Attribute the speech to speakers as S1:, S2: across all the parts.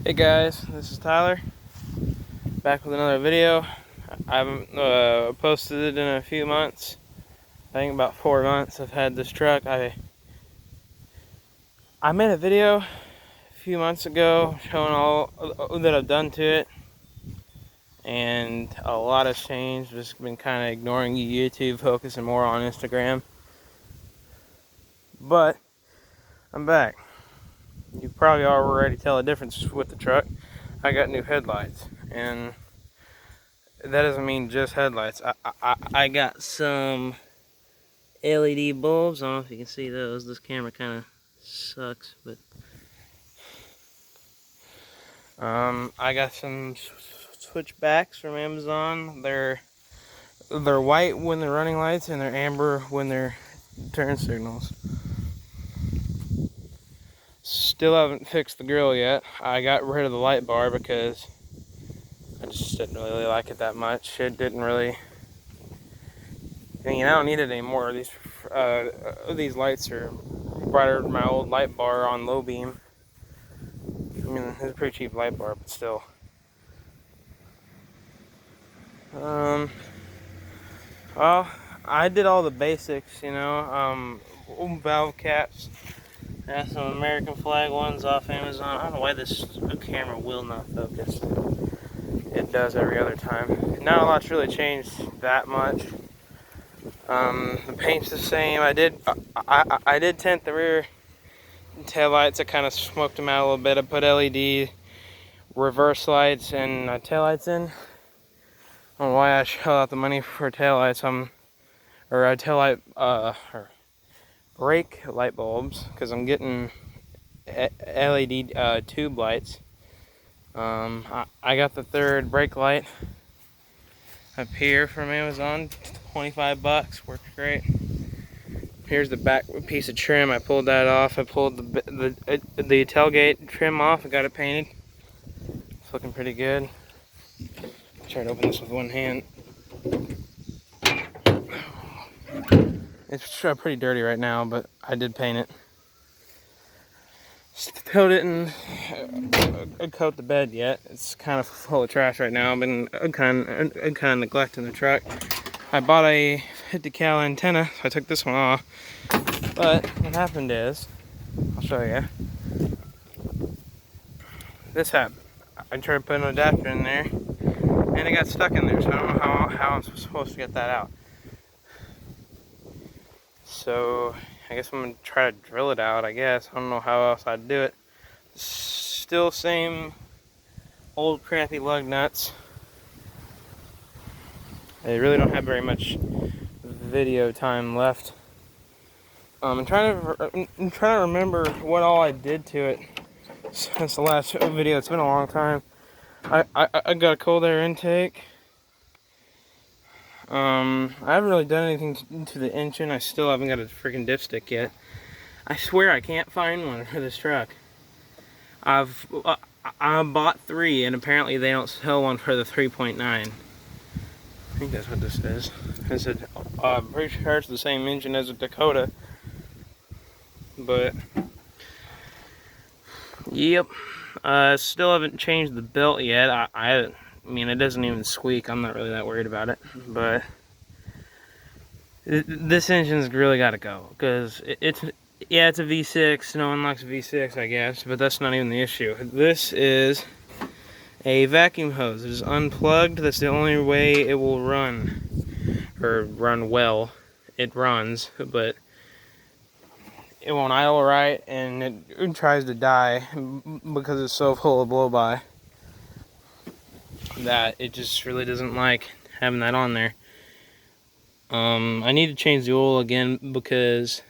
S1: Hey guys, this is Tyler, back with another video. I haven't posted it in a few months. I think about 4 months I've had this truck. I made a video a few months ago showing all that I've done to it, and a lot has changed. Just been kind of ignoring YouTube, focusing more on Instagram. But I'm back. You probably already tell the difference with the truck. I got new headlights, and that doesn't mean just headlights. I got some LED bulbs. I don't know if you can see those. This camera kind of sucks, but I got some switchbacks from Amazon. They're white when they're running lights, and they're amber when they're turn signals. Still haven't fixed the grill yet. I got rid of the light bar because I just didn't really like it that much. It didn't really. I mean, I don't need it anymore. These lights are brighter than my old light bar on low beam. I mean, it's a pretty cheap light bar, but still. Well, I did all the basics, valve caps. I got some American flag ones off Amazon. I don't know why this camera will not focus. It does every other time. Not a lot's really changed that much. The paint's the same. I did tint the rear taillights. I kind of smoked them out a little bit. I put LED reverse lights and taillights in. I don't know why I shelled out the money for taillights. Or taillight or brake light bulbs, because I'm getting LED tube lights. I got the third brake light up here from Amazon, 25 bucks, works great. Here's the back piece of trim. I pulled that off. I pulled the tailgate trim off. I got it painted. It's looking pretty good. Try to open this with one hand. It's pretty dirty right now, but I did paint it. Still didn't coat the bed yet. It's kind of full of trash right now. I've been kind of neglecting the truck. I bought a 50 cal antenna, so I took this one off. But what happened is, I'll show you. This happened. I tried putting an adapter in there, and it got stuck in there. So I don't know how I'm supposed to get that out. So I guess I'm gonna try to drill it out. I guess I don't know how else I'd do it. Still same old crappy lug nuts. I really don't have very much video time left. I'm trying to remember what all I did to it since the last video. It's been a long time. I got a cold air intake. I haven't really done anything to the engine. I still haven't got a freaking dipstick yet. I swear I can't find one for this truck. I bought 3, and apparently they don't sell one for the 3.9. I think that's what this is. I'm pretty sure it's the same engine as a Dakota. But yep. Still haven't changed the belt yet. I mean, it doesn't even squeak. I'm not really that worried about it. But this engine's really got to go, because it's a V6. No one likes a V6, I guess, but that's not even the issue. This is a vacuum hose. It is unplugged. That's the only way it will run, or run well. It runs, but it won't idle right, and it tries to die because it's so full of blow-by that it just really doesn't like having that on there. I need to change the oil again because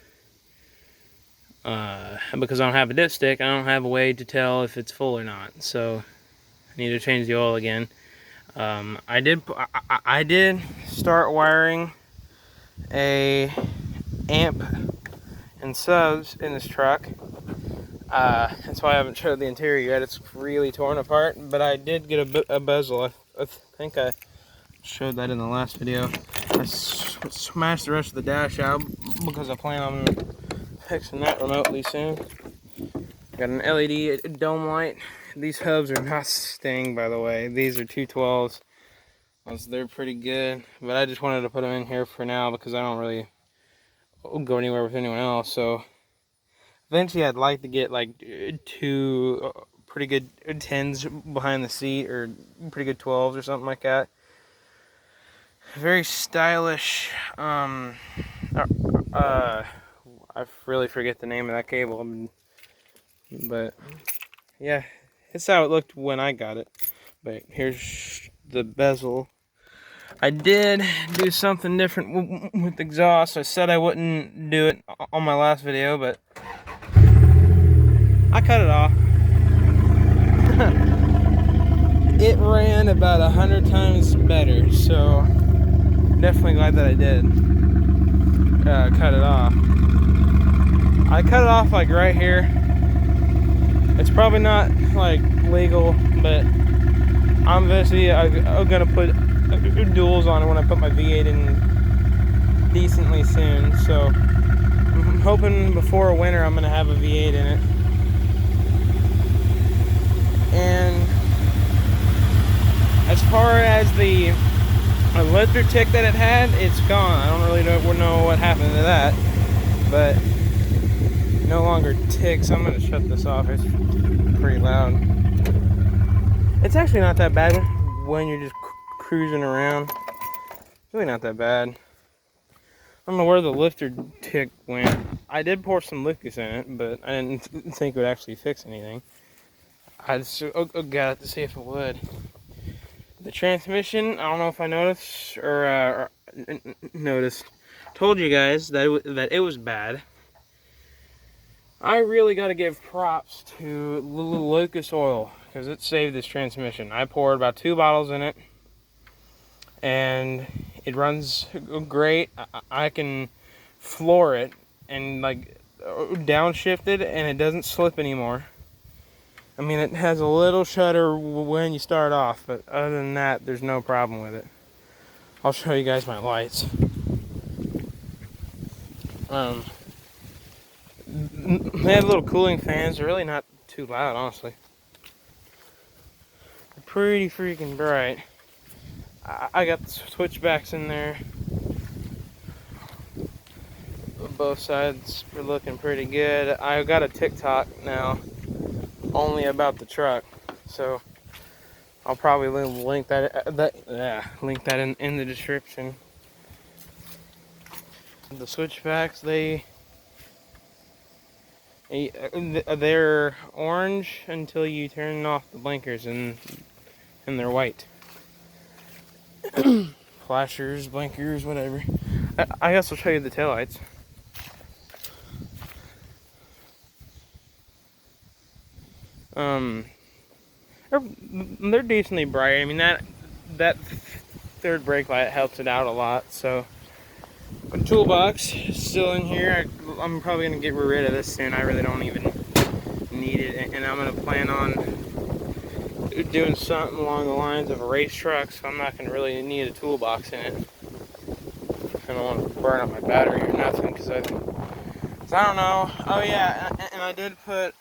S1: I don't have a dipstick. I don't have a way to tell if it's full or not, so I need to change the oil again. I did start wiring a amp and subs in this truck. That's why I haven't showed the interior yet. It's really torn apart, but I did get a bezel. I think I showed that in the last video. I smashed the rest of the dash out because I plan on fixing that remotely soon. Got an LED dome light these hubs are not staying, by the way. These are 212s. They're pretty good, but I just wanted to put them in here for now because I don't really go anywhere with anyone else. So eventually I'd like to get like 2 pretty good 10s behind the seat, or pretty good 12s or something like that. Very stylish. I really forget the name of that cable, but yeah, it's how it looked when I got it. But here's the bezel. I did do something different with exhaust. I said I wouldn't do it on my last video, but I cut it off. It ran about 100 times better, so definitely glad that I did cut it off. I cut it off like right here. It's probably not like legal, but I'm gonna put duals on it when I put my V8 in decently soon. So I'm hoping before winter I'm gonna have a V8 in it. And as far as the lifter tick that it had, it's gone. I don't really know what happened to that, but no longer ticks. I'm gonna shut this off. It's pretty loud. It's actually not that bad when you're just cruising around. It's really not that bad. I don't know where the lifter tick went. I did pour some Lucas in it, but I didn't think it would actually fix anything. I just got it to see if it would. The transmission, I don't know if I noticed or told you guys that it was bad. I really got to give props to Lucas Oil because it saved this transmission. I poured about 2 bottles in it, and it runs great. I can floor it and like downshift it, and it doesn't slip anymore. I mean, it has a little shudder when you start off, but other than that, there's no problem with it. I'll show you guys my lights. They have little cooling fans. They're really not too loud, honestly. They're pretty freaking bright. I got the switchbacks in there. Both sides are looking pretty good. I got a TikTok now, only about the truck, so I'll probably link that in the description. The switchbacks, they're orange until you turn off the blinkers, and they're white. Flashers, blinkers, whatever. I guess I'll show you the taillights. They're decently bright. I mean, that third brake light helps it out a lot. So, my toolbox is still in here. I'm probably gonna get rid of this soon. I really don't even need it, and I'm gonna plan on doing something along the lines of a race truck. So I'm not gonna really need a toolbox in it. I don't want to burn up my battery or nothing because I don't know. Oh yeah, and I did put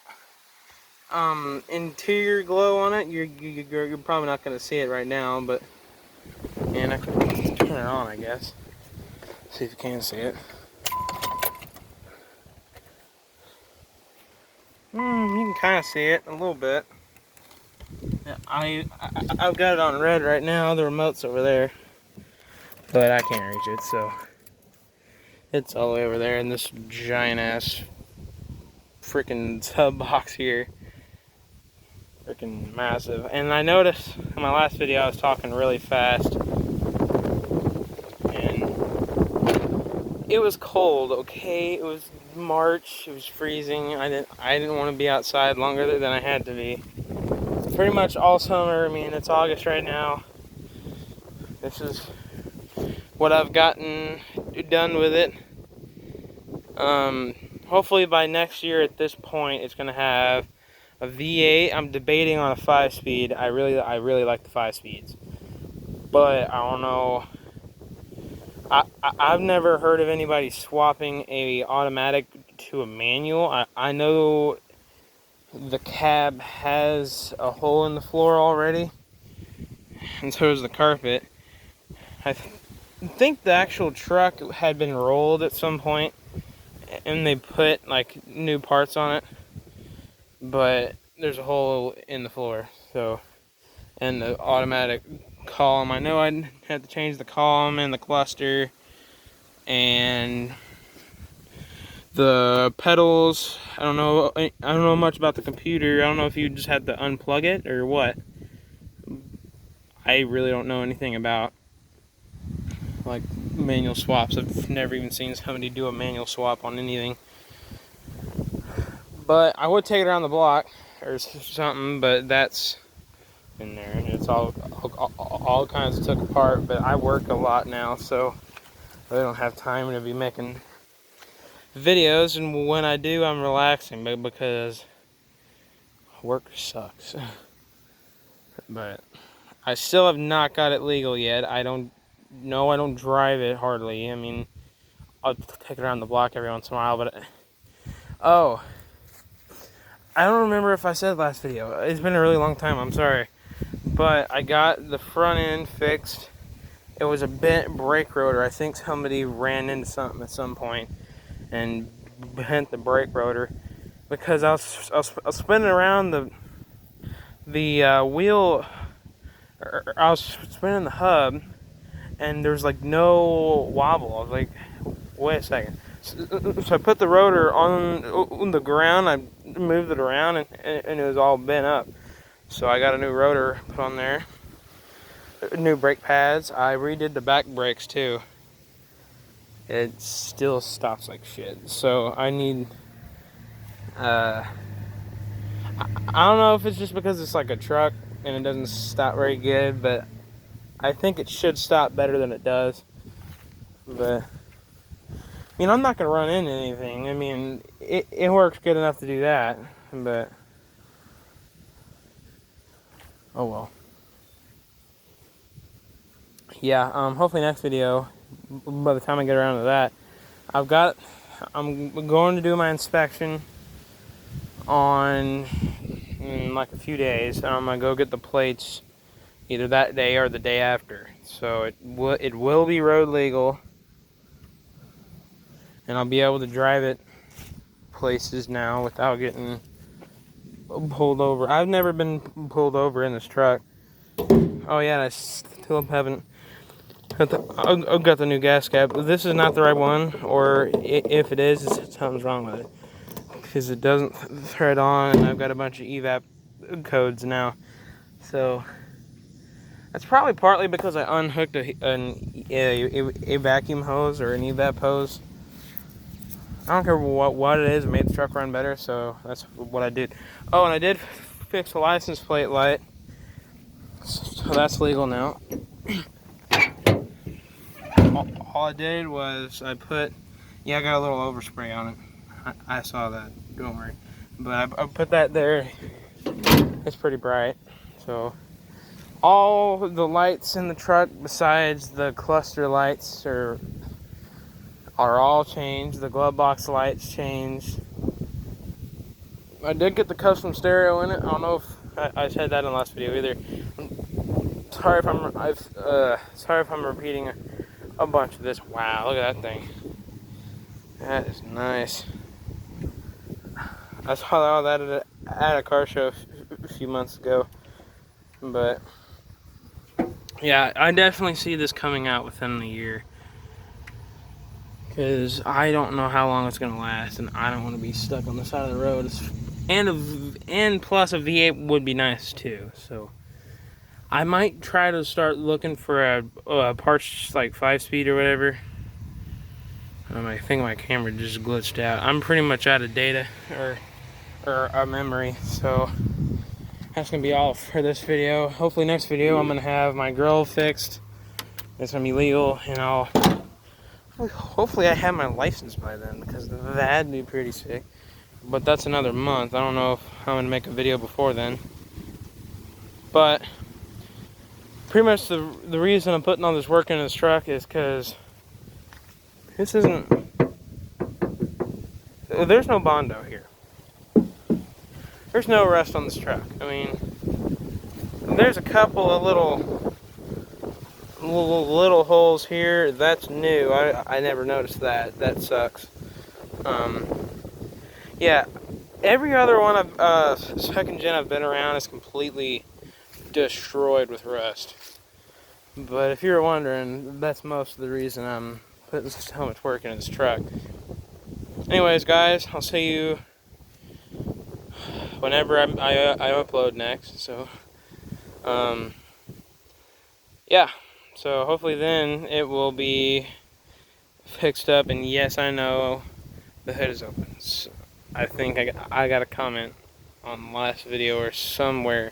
S1: interior glow on it. You're probably not going to see it right now, but and I can turn it on, I guess. See if you can see it. You can kind of see it a little bit. I've got it on red right now. The remote's over there, but I can't reach it, so it's all the way over there in this giant ass freaking tub box here. Freaking massive. And I noticed in my last video I was talking really fast, and it was cold. Okay, it was March. It was freezing. I didn't want to be outside longer than I had to be. Pretty much all summer. I mean, it's August right now. This is what I've gotten done with it. Hopefully by next year at this point it's gonna have a V8. I'm debating on a 5-speed. I really like the 5 speeds, but I don't know. I've never heard of anybody swapping a automatic to a manual. I know the cab has a hole in the floor already, and so is the carpet. I think the actual truck had been rolled at some point, and they put like new parts on it, but there's a hole in the floor. So, and the automatic column, I know I had to change the column and the cluster and the pedals. I don't know much about the computer. I don't know if you just had to unplug it or what. I really don't know anything about like manual swaps. I've never even seen somebody do a manual swap on anything. But I would take it around the block or something, but that's in there, and it's all kinds of took apart. But I work a lot now, so I don't have time to be making videos, and when I do, I'm relaxing, but because work sucks. But I still have not got it legal yet. I don't drive it hardly. I mean, I'll take it around the block every once in a while, but oh, I don't remember if I said last video. It's been a really long time, I'm sorry. But I got the front end fixed. It was a bent brake rotor. I think somebody ran into something at some point and bent the brake rotor, because I was spinning around the wheel. I was spinning the hub, and there's like no wobble. I was like, wait a second. So I put the rotor on the ground. I moved it around, and it was all bent up. So I got a new rotor put on there, new brake pads. I redid the back brakes too. It still stops like shit. So I need, I don't know if it's just because it's like a truck and it doesn't stop very good, but I think it should stop better than it does. But I mean, I'm not gonna run into anything. I mean, it works good enough to do that, but oh well. Yeah, hopefully next video, by the time I get around to that, I'm going to do my inspection in like a few days, and I'm gonna go get the plates either that day or the day after. So it will be road legal, and I'll be able to drive it places now without getting pulled over. I've never been pulled over in this truck. Oh yeah, I still haven't. I've got the new gas cap. This is not the right one, or if it is, something's wrong with it, because it doesn't thread on, and I've got a bunch of evap codes now. So that's probably partly because I unhooked a vacuum hose or an evap hose. I don't care what it is, it made the truck run better, so that's what I did. Oh, and I did fix the license plate light, so that's legal now. All I did was I got a little overspray on it. I saw that, don't worry. But I put that there. It's pretty bright. So all the lights in the truck besides the cluster lights are all changed. The glove box lights changed. I did get the custom stereo in it. I don't know if I said that in the last video either. Sorry if I'm repeating a bunch of this. Wow, look at that thing. That is nice. I saw all that at a car show a few months ago. But yeah, I definitely see this coming out within the year, because I don't know how long it's gonna last, and I don't want to be stuck on the side of the road. And plus a V8 would be nice too. So I might try to start looking for a parts like 5-speed or whatever. I think my camera just glitched out. I'm pretty much out of data or a memory, so that's gonna be all for this video. Hopefully next video I'm gonna have my grill fixed. It's gonna be legal, and hopefully I have my license by then, because that'd be pretty sick. But that's another month. I don't know if I'm gonna make a video before then. But pretty much the reason I'm putting all this work into this truck is because there's no Bondo here. there's no rust on this truck. I mean, there's a couple of little holes here. That's new. I never noticed that. That sucks. Yeah, every other one of second gen I've been around is completely destroyed with rust. But if you're wondering, that's most of the reason I'm putting so much work into this truck. Anyways, guys, I'll see you whenever I upload next. So, yeah. So hopefully then it will be fixed up. And yes, I know the hood is open. So I think I got a comment on the last video or somewhere